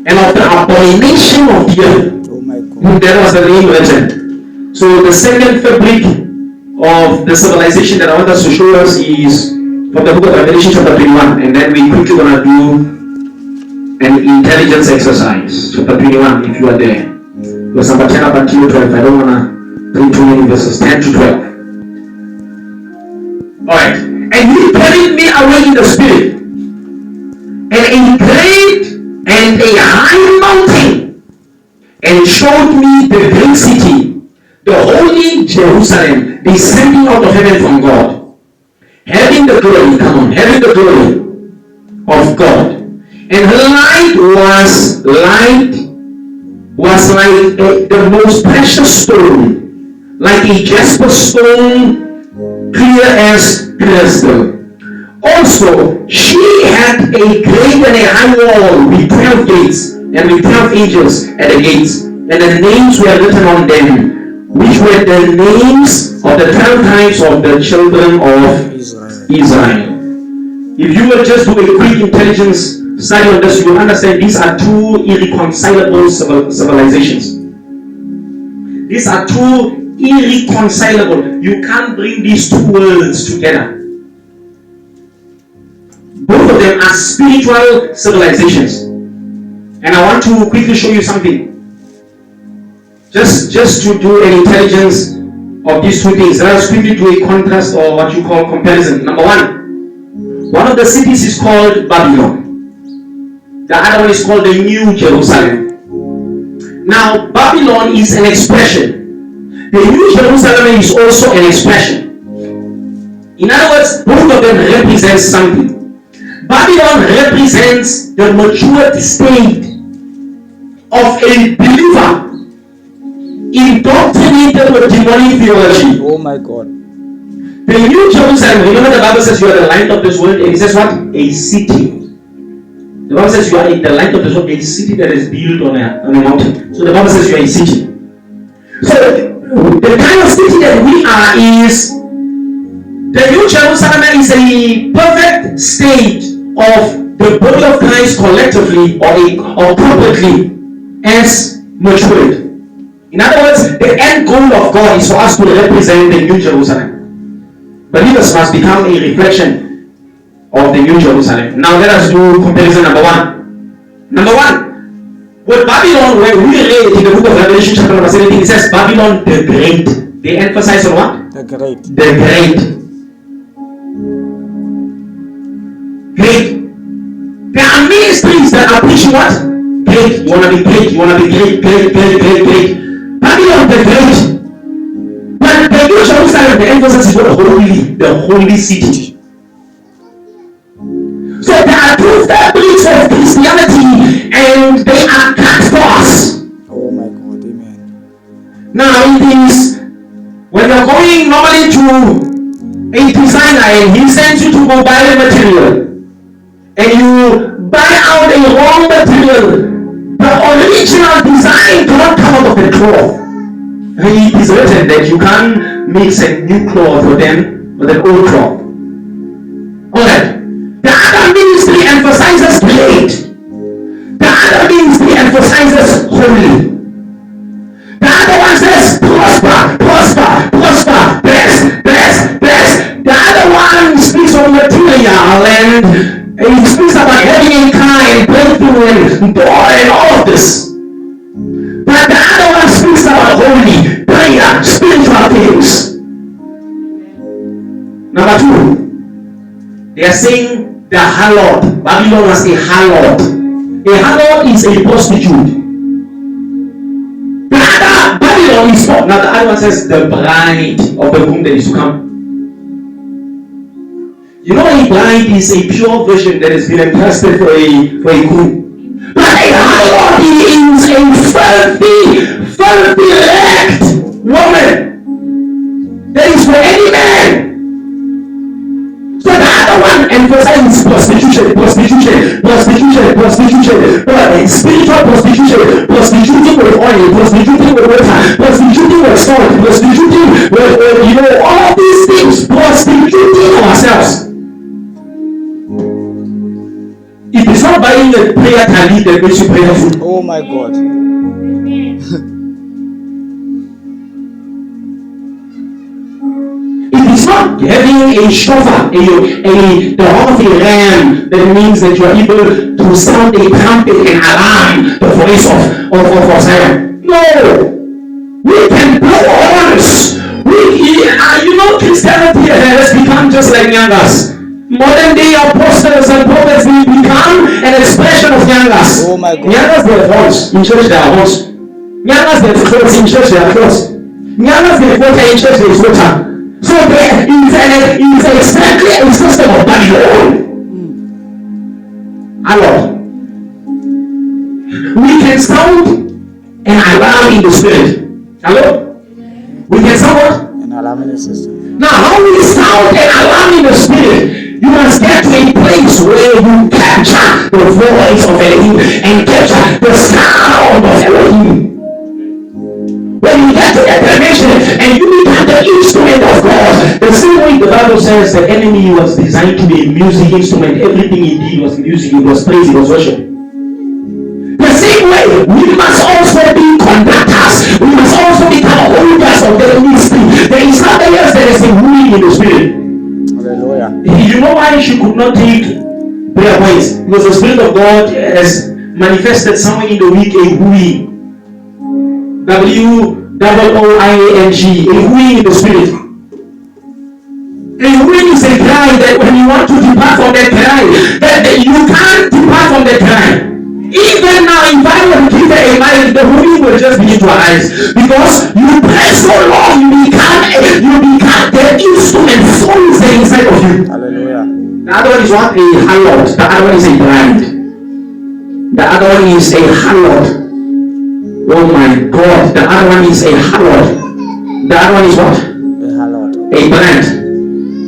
and of the abomination of the earth. Oh my God. There was the name written. So the second fabric of the civilization that I want us to show us is from the book of Revelation chapter 21, and then we quickly gonna do an intelligence exercise. Chapter 21, if you are there. Verse number 10 up until 12. I don't wanna read too many verses. 10 to 12. Alright. And he carried me away in the spirit, and a great and a high mountain, and showed me the great city, the holy Jerusalem, descending out of heaven from God, having the glory, having the glory of God. And her light was like the most precious stone, like a jasper stone, clear as crystal. Also, she had a great and a high wall with 12 gates, and with 12 angels at the gates, and the names were written on them, which were the names of the 12 tribes of the children of Israel. If you will just do a quick intelligence study on this, you will understand these are 2 irreconcilable civilizations. These are 2 irreconcilable. You can't bring these 2 worlds together. Both of them are spiritual civilizations. And I want to quickly show you something. Just to do an intelligence of these 2 things. Let us quickly do a contrast, or what you call comparison. Number 1 of the cities is called Babylon. The other one is called the New Jerusalem. Now, Babylon is an expression. The New Jerusalem is also an expression. In other words, both of them represent something. Babylon represents the maturity state of a believer indoctrinated with demonic theology. Oh my God. The New Jerusalem, remember the Bible says you are the light of this world, and it says what? A city. The Bible says you are the light of this world, a city that is built on a mountain. So the Bible says you are a city. So the kind of city that we are is, the New Jerusalem is a perfect state of the body of Christ collectively or corporately as matured. In other words, the end goal of God is for us to represent the New Jerusalem. Believers must become a reflection of the New Jerusalem. Now let us do comparison number 1. Number 1, with Babylon, where we read in the book of Revelation chapter number 17, it says Babylon the Great. They emphasize on what? The great. The Great. Great. There are ministries that are preaching what? Great. You want to be great. You want to be great. Babylon the Great. But the New Jerusalem, the emphasis is what? The holy city. So there are 2 fabrics of Christianity, and they are cut for us. Oh my God, amen. Now it is, when you're going normally to a designer and he sends you to go buy the material, and you buy out a raw material, the original design cannot come out of the cloth. It is written that you can't mix a new cloth with an old cloth. Alright. The other ministry emphasizes great. The other ministry emphasizes holy. The other one says prosper, prosper, prosper, bless, bless, bless. The other one speaks of material and he speaks about having a kind, breakthrough and door and all of this. But the other one speaks about holy, prayer, spiritual things. Number 2, they are saying the harlot. Babylon was a harlot. A harlot is a prostitute. The other Babylon is not. Now the other one says the bride of the groom that is to come. You know, a bride is a pure virgin that has been entrusted for a groom. But a harlot is a filthy, wrecked woman that is for any man. So the other one emphasizes prostitution, but spiritual prostitution, prostituting with oil, prostituting with water, prostituting with salt, prostituting with all these things, prostituting ourselves. It is not buying a prayer tallit that makes you prayerful. Oh my God. It is not having a shofar, the horn of a ram, that means that you are able to sound a trumpet and alarm the voice of Zion. No! We can blow horns. Christianity has become just like Nyangas. Modern day apostles and prophets will become an expression of Nyangas. Oh my God. Nyangas, they have horns. In church, they are horns. Nyangas, they have clothes. In church, they are clothes. Nyangas, they have water. In church, there is water. So there is exactly a system of Babylon. Hello. We can sound an alarm in the spirit. Hello? We can sound what? An alarm in the system. Now, how will you sound an alarm in the spirit? You must get to a place where you capture the voice of Elohim and capture the sound of Elohim. When you get to that dimension and you become the instrument of God, the same way the Bible says the enemy was designed to be a music instrument. Everything he did was music, it was praise, it was worship. The same way, we must also be conductors. We must also become holders of the ministry. There is nothing else that is a ruling in the spirit. Hallelujah. You know why she could not take prayer points? Because the Spirit of God has manifested somewhere in the week a wooing. WOOING, a wooing in the spirit. A wooing is a cry that when you want to depart from that cry, that you can't depart from that cry. Even now, if I were to give her a mind, the wooing will just begin to arise. Because you pray so long, you become the instrument forms the inside of you. Hallelujah. The other one is what? A harlot. The other one is a bride. The other one is a harlot. Oh my God. The other one is a harlot. The other one is what? A harlot. A bride.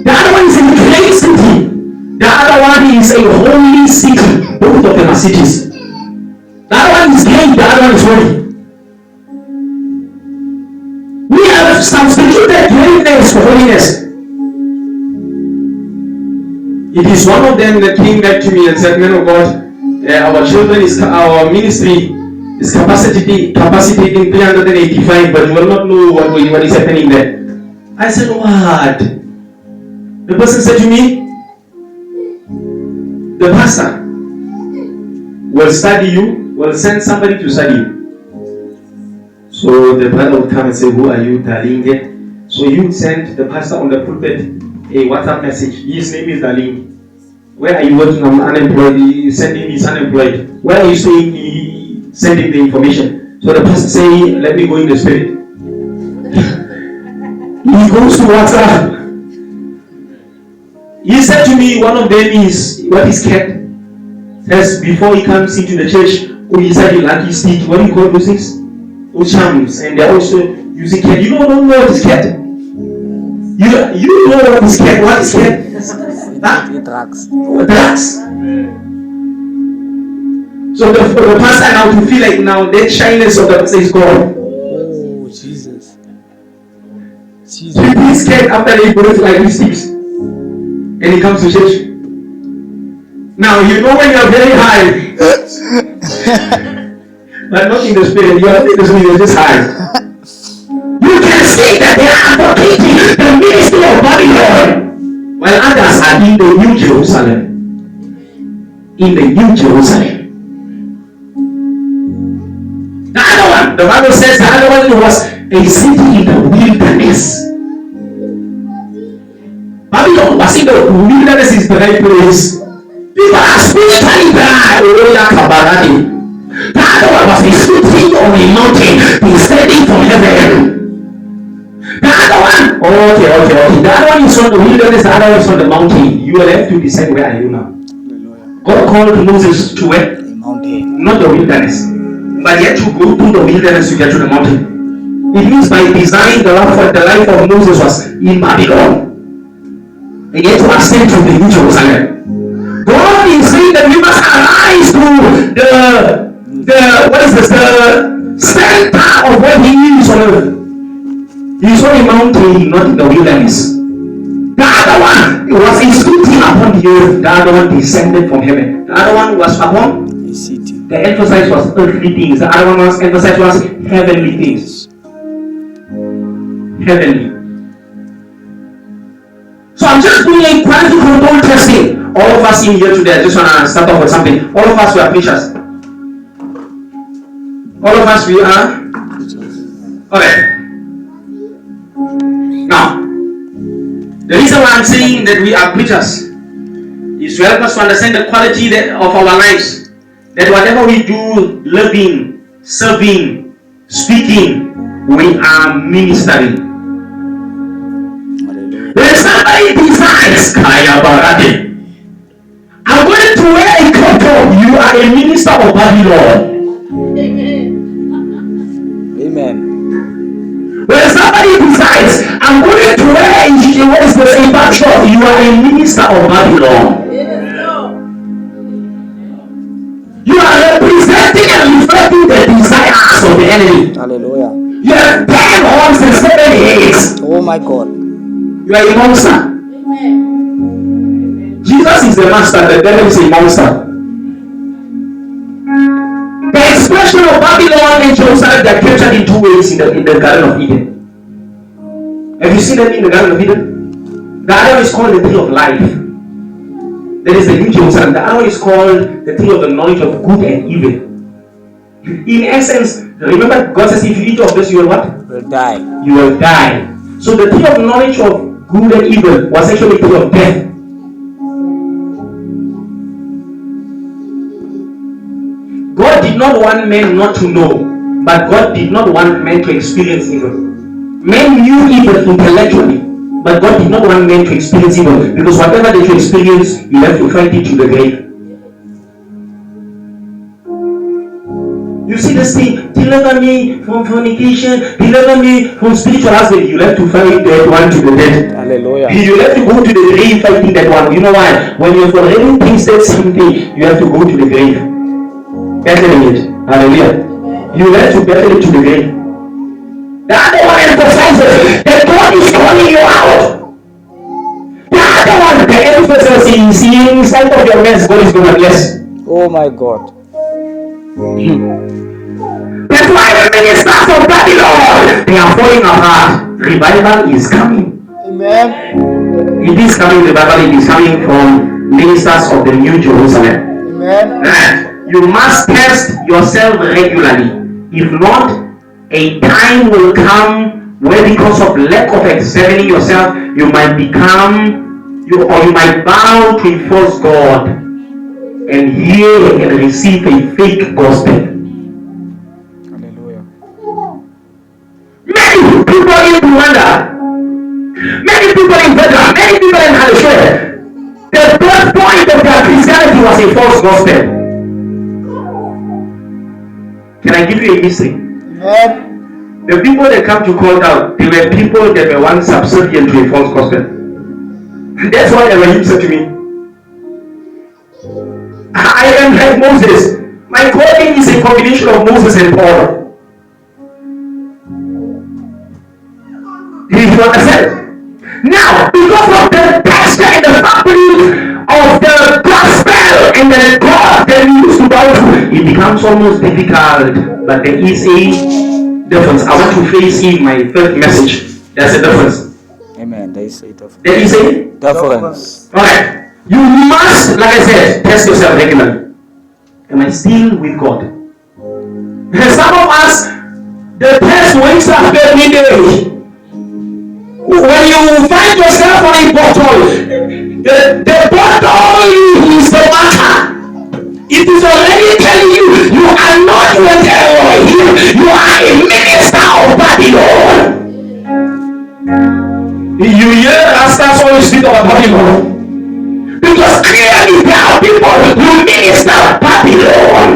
The other one is a great city. The other one is a holy city. Both of them are cities. The other one is great. The other one is holy. We have substituted greatness for holiness. It is one of them that came back to me and said, "Man of God, our ministry is capacitating 385, but you will not know what is happening there." I said, "What?" The person said to me, "The pastor will study you, will send somebody to study you." So the brother would come and say, "Who are you, Dalinge?" So you send the pastor on the pulpit a WhatsApp message. His name is Dalinge. "Where are you working? I'm unemployed." He's sending me, he's unemployed. "Where are you staying?" He sending the information. So the pastor say, "Let me go in the spirit." He goes to WhatsApp. He said to me, one of them is, what is cat? Says before he comes into the church, he said he lucky stick. What do you call those things? Those charms. And they're also using cat. You don't know what is cat. You know what is scared? What is scared? Drugs. Drugs. So for the pastor now to feel like now that shyness of the pastor is gone. Oh, Jesus. People is scared after they go to like these things. And he comes to church. Now you know when you are very high. But not in the spirit, you are in the spirit, you're just high. You can see that they are advocating the ministry of Babylon. While others are in the New Jerusalem. In the New Jerusalem. The other one, the Bible says the other one was a city in the wilderness. Babylon was in the wilderness, is the right place. People are spiritually dry. The other one was a city on a mountain descending from heaven. The other one, okay. The other one is on the wilderness, the other one is on the mountain. You will have to decide where are you now. God called Moses to where? The mountain. Not the wilderness. But yet to go through the wilderness to get to the mountain. It means by design the life of Moses was in Babylon. And yet to ascend to the New Jerusalem. God is saying that we must arise to the center of what he is on earth. He is on a mountain, not in the wilderness. The other one was instituting upon the earth. The other one descended from heaven. The other one was upon A city. the emphasis was earthly things. The other one was emphasis was heavenly things. Heavenly. So I'm just doing a quality control testing. All of us in here today, I just want to start off with something. All of us, we are preachers. All of us, we are. Alright. Now, the reason why I'm saying that we are preachers is to help us to understand the quality of our lives. That whatever we do, living, serving, speaking, we are ministering. When somebody decides, I'm going to wear a coat, you are a minister of Babylon. Amen. When somebody decides, I'm going to wear a backshot, you are a minister of Babylon. You are representing and reflecting the desires of the enemy. Hallelujah. You have 10 horns and 7 heads. Oh my God. You are a monster. Jesus is the master, the devil is a monster. The expression of Babylon and Jerusalem, they are captured in 2 ways in the Garden of Eden. Have you seen them in the Garden of Eden? The other one is called the tree of life. That is the New Jerusalem. The other one is called the tree of the knowledge of good and evil. In essence, remember God says if you eat of this, you will what? Will die. You will die. So the tree of knowledge of good and evil was actually a tree of death. God did not want men not to know, but God did not want men to experience evil. Men knew evil intellectually, but God did not want men to experience evil, because whatever they should experience, you have to fight it to the grave. You see this thing, deliver me from fornication, deliver me from spiritual husband. You have to fight that one to the death. Hallelujah. You have to go to the grave fighting that one. You know why? When you have already tasted something, you have to go to the grave. Battling it. Hallelujah. You have to battle it to the grave. The other one emphasizes that God is calling you out. The other one, the emphasis is inside of your mess, God is going to bless. Oh my God. That's why the ministers of Babylon, they are falling apart. Revival is coming. Amen. It is coming, revival is coming from ministers of the New Jerusalem. Amen. You must test yourself regularly. If not, a time will come where because of lack of examining yourself, you might you might bow to a false God and hear and receive a fake gospel. Hallelujah. Many people in Rwanda, many people in Vedra, many people in Hallelujah, the birth point of their Christianity was a false gospel. Can I give you a mystery? Amen. The people that come to call out, they were people that were once subservient to a false gospel. That's why Elohim said to me, I am like Moses. My calling is a combination of Moses and Paul. Did you understand? Now, because of the pastor and the family of the gospel and the God that we used to bow to, it becomes almost difficult. But there is a difference. I want to face in my third message. There's a difference. Amen. There is a difference. There is a Difference. Alright. You must, like I said, test yourself regularly. Am I still with God? And some of us, the test wakes up every day. When you find yourself on a bottle, the bottle is the matter. It is already telling you, you are not with Elohim, you are a minister of Babylon. You hear Rastas always speak about Babylon. Because clearly there are people who minister Babylon.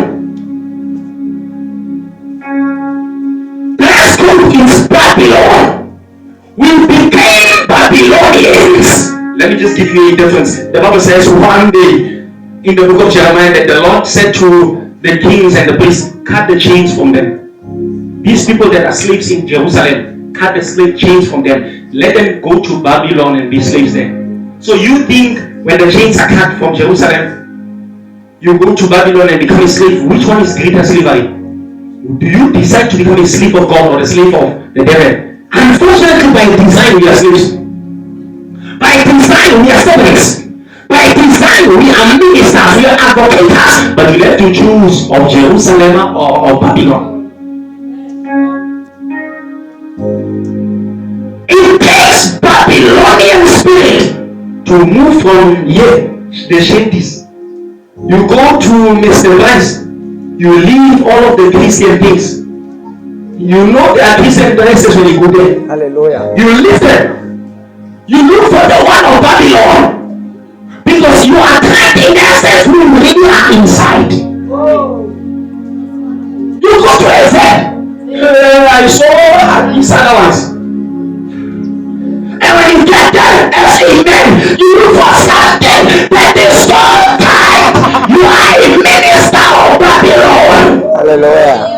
Let's go is Babylon. We became Babylonians. Let me just give you a difference. The Bible says one day in the book of Jeremiah that the Lord said to the kings and the priests, cut the chains from them. These people that are slaves in Jerusalem, cut the slave chains from them. Let them go to Babylon and be slaves there. So you think when the chains are cut from Jerusalem, you go to Babylon and become a slave. Which one is greater slavery? Do you decide to become a slave of God or a slave of the devil? Unfortunately, by design we are slaves. By design we are servants. By design we are ministers, we are advocates. But you have to choose of Jerusalem or Babylon. It takes Babylonian spirit to move from here, the shanties. You go to Mr. Rice, you leave all of the Christian things. You know there are Christian places when you go there. Hallelujah. You listen. You look for the one of Babylon. Because you are trapped in essence who really are inside. You go to a I saw these other ones. And when you get there, as amen, you look for something that is so tight. You are a minister of Babylon. Hallelujah.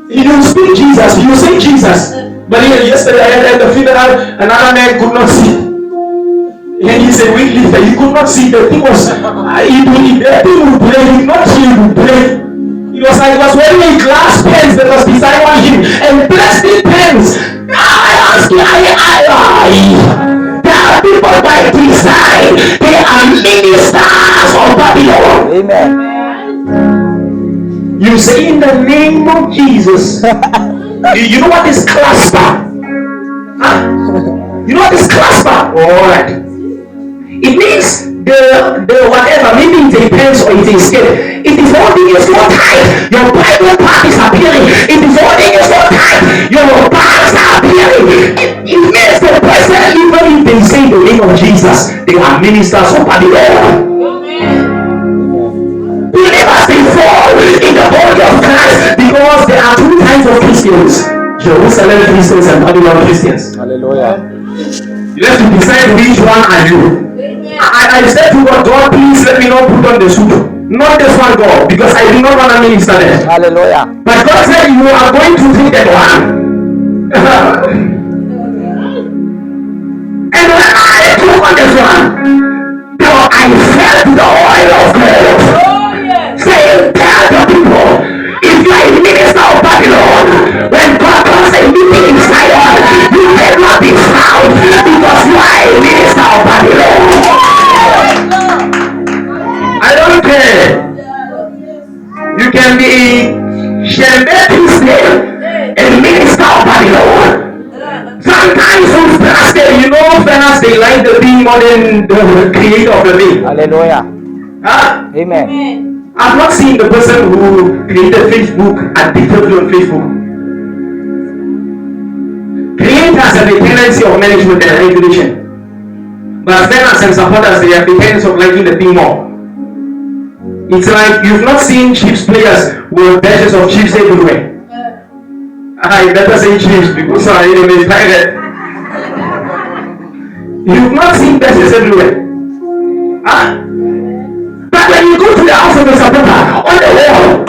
You speak Jesus, you say Jesus. But yesterday I had at the funeral, another man could not see. And he said, wait, lifter, he could not see. The thing was, the thing would play, he could not see, he would play. It was like he was wearing a glass pens that was designed on him, and plastic pens. I ask you, there are people by design, they are ministers of Babylon. Amen. You say in the name of Jesus. You know what is clasper? Huh? You know what is clasper? Alright. It means the whatever, maybe it's a pants or it's a skirt. It is holding you so tight. Your Bible part is appearing. It is holding you so tight. Your parts are appearing. It means the person, even if they say the name of Jesus, they are ministers of Babylon. Believers, they fall in the body of Christ because there are two kinds of Christians: Jerusalem Christians and Babylon Christians. Hallelujah. You have to decide which one are you. I said to God, God, please let me not put on the suit. Not this one, God, because I do not want to minister there. Hallelujah. But God said you are going to take that one. And when I took on this one, I felt the oil of God. Saying, tell the people, if you are a minister of Babylon, when God comes and meeting inside on, you cannot be found because you are a minister of Babylon. I don't care. You can be a minister of Babylon. Sometimes on Thursday, you know, Thursday like the being more than the creator of the day. Hallelujah. Huh? Amen. I've not seen the person who created Facebook addicted on Facebook. Creators have a tendency of management and regulation. But fans and supporters, they have the tendency of liking the thing more. It's like you've not seen Chiefs players with badges of Chiefs everywhere. I better say change because I am excited. You've not seen persons everywhere. But when you go to the house of the supporter, on the wall,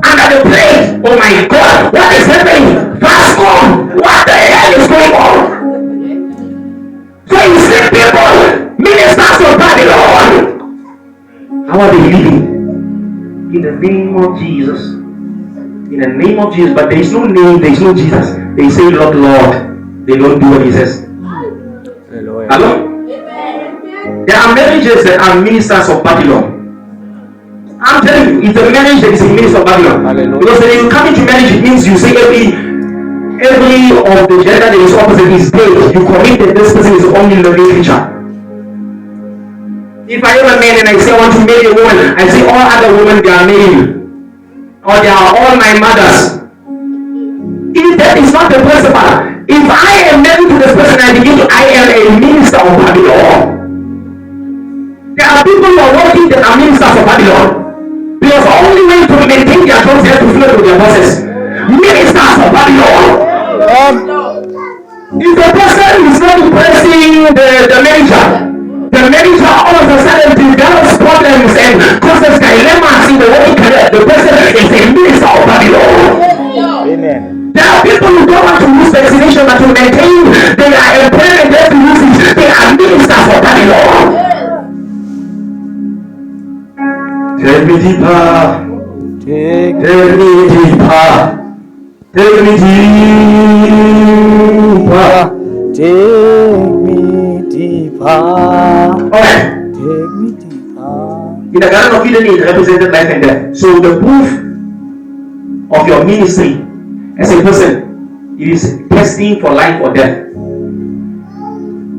under the plate, oh my God, what is happening? Fast on! What the hell is going on? So you see people, ministers of Babylon, how are they living? In the name of Jesus. In the name of Jesus. But there is no name, there is no Jesus. They say Lord, Lord. They don't do what he says. Hallelujah. Hello? There are marriages that are ministers of Babylon. I'm telling you, it's a marriage that is a minister of Babylon. Hallelujah. Because when you come into marriage, it means you say every of the gender that is opposite is dead. You commit that this person is only loving creature. If I am a man and I say I want to marry a woman, I say all other women they are marrying. Or they are all my mothers. If that is not the principle, if I am married to this person, I am a minister of Babylon. There are people who are working that are ministers of Babylon. Because the only way to maintain their jobs is to flirt with their bosses. Ministers of Babylon. If the person is not impressing the manager all of a sudden develops problems and causes dilemmas in the working career, the person is a minister of Babylon. Amen. There are people who don't want to use vaccination but to maintain their employment, they have to use it. They are ministers of Babylon. Take me deeper. Take Take me deeper. Take me deeper. Take me deeper. Alright. Take me deeper. In the Garden of Eden, it represented life and death. So the proof of your ministry as a person is testing for life or death.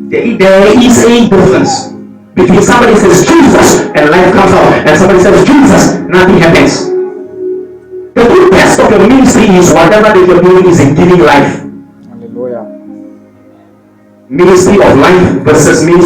There is a difference between somebody says Jesus and life comes out, and somebody says Jesus, nothing happens. The true test of your ministry is whatever that you're doing is in giving life. Hallelujah. Ministry of life versus ministry